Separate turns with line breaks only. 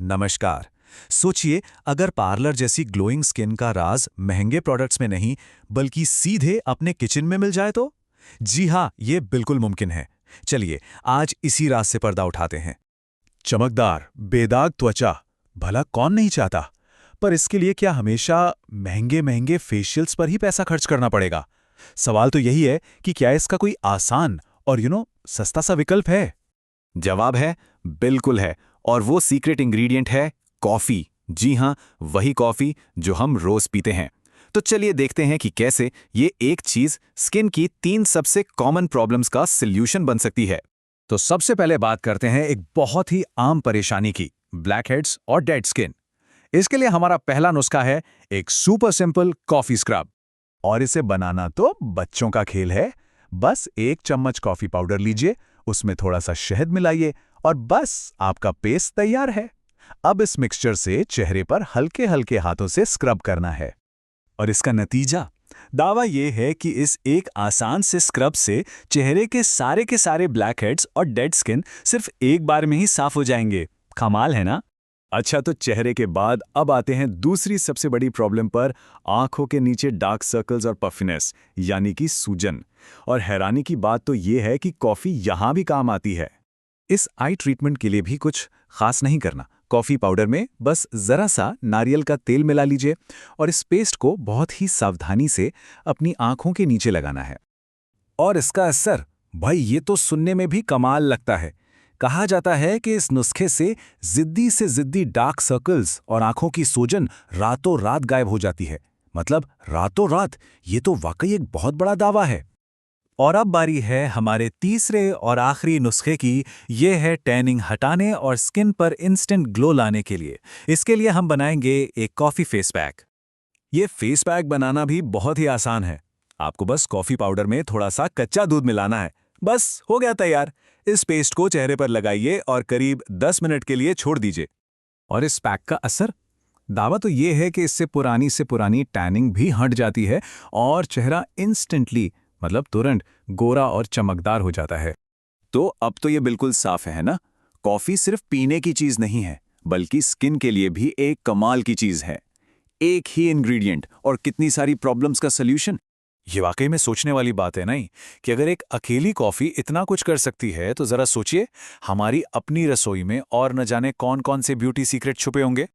नमस्कार। सोचिए, अगर पार्लर जैसी ग्लोइंग स्किन का राज महंगे प्रोडक्ट्स में नहीं बल्कि सीधे अपने किचन में मिल जाए तो? जी हाँ, ये बिल्कुल मुमकिन है। चलिए, आज इसी राज से पर्दा उठाते हैं। चमकदार, बेदाग त्वचा, भला कौन नहीं चाहता? पर इसके लिए क्या हमेशा महंगे महंगे फेशियल्स पर ही पैसा खर्च करना पड़ेगा? सवाल तो यही है कि क्या इसका कोई आसान और सस्ता सा विकल्प है?
जवाब है, बिल्कुल है। और वो सीक्रेट इंग्रेडिएंट है कॉफी। जी हाँ, वही कॉफी जो हम रोज पीते हैं। तो चलिए देखते हैं कि कैसे ये एक चीज स्किन की 3 सबसे कॉमन प्रॉब्लम्स का सॉल्यूशन बन सकती है।
तो सबसे पहले बात करते हैं एक बहुत ही आम परेशानी की, ब्लैकहेड्स और डेड स्किन। इसके लिए हमारा पहला नुस्खा है एक सुपर सिंपल कॉफी स्क्रब। और इसे बनाना तो बच्चों का खेल है। बस 1 चम्मच कॉफी पाउडर लीजिए, उसमें थोड़ा सा शहद मिलाइए और बस आपका पेस्ट तैयार है। अब इस मिक्सचर से चेहरे पर हल्के हल्के हाथों से स्क्रब करना है। और इसका नतीजा? दावा यह है कि इस एक आसान से स्क्रब से चेहरे के सारे ब्लैकहेड्स और डेड स्किन सिर्फ एक बार में ही साफ हो जाएंगे। कमाल है ना? अच्छा, तो चेहरे के बाद अब आते हैं दूसरी सबसे बड़ी प्रॉब्लम पर, आंखों के नीचे डार्क सर्कल्स और पफिनेस यानी कि सूजन। और हैरानी की बात तो ये है कि कॉफी यहां भी काम आती है। इस आई ट्रीटमेंट के लिए भी कुछ खास नहीं करना। कॉफी पाउडर में बस जरा सा नारियल का तेल मिला लीजिए और इस पेस्ट को बहुत ही सावधानी से अपनी आंखों के नीचे लगाना है। और इसका असर, भाई ये तो सुनने में भी कमाल लगता है। कहा जाता है कि इस नुस्खे से जिद्दी डार्क सर्कल्स और आंखों की सूजन रातों रात गायब हो जाती है। मतलब रातों रात, ये तो वाकई एक बहुत बड़ा दावा है। और अब बारी है हमारे तीसरे और आखिरी नुस्खे की। ये है टैनिंग हटाने और स्किन पर इंस्टेंट ग्लो लाने के लिए। इसके लिए हम बनाएंगे एक कॉफ़ी फेस पैक। ये फेस पैक बनाना भी बहुत ही आसान है। आपको बस कॉफ़ी पाउडर में थोड़ा सा कच्चा दूध मिलाना है। बस हो गया तैयार। इस पेस्ट को चेहरे पर लगाइए और करीब 10 मिनट के लिए छोड़ दीजिए। और इस पैक का असर? दावा तो ये है कि इससे पुरानी टैनिंग भी हट जाती है और चेहरा इंस्टेंटली, मतलब तुरंत, गोरा और चमकदार हो जाता है।
तो अब तो ये बिल्कुल साफ है ना? कॉफी सिर्फ पीने की चीज नहीं है, बल्कि स्किन के लिए भी एक कमाल की चीज है। एक ही इंग्रेडिएंट और कितनी सारी प्रॉब्लम्स का सॉल्यूशन।
ये वाकई में सोचने वाली बात है नहीं कि अगर एक अकेली कॉफी इतना कुछ कर सकती है तो जरा सोचिए हमारी अपनी रसोई में और न जाने कौन कौन से ब्यूटी सीक्रेट छुपे होंगे।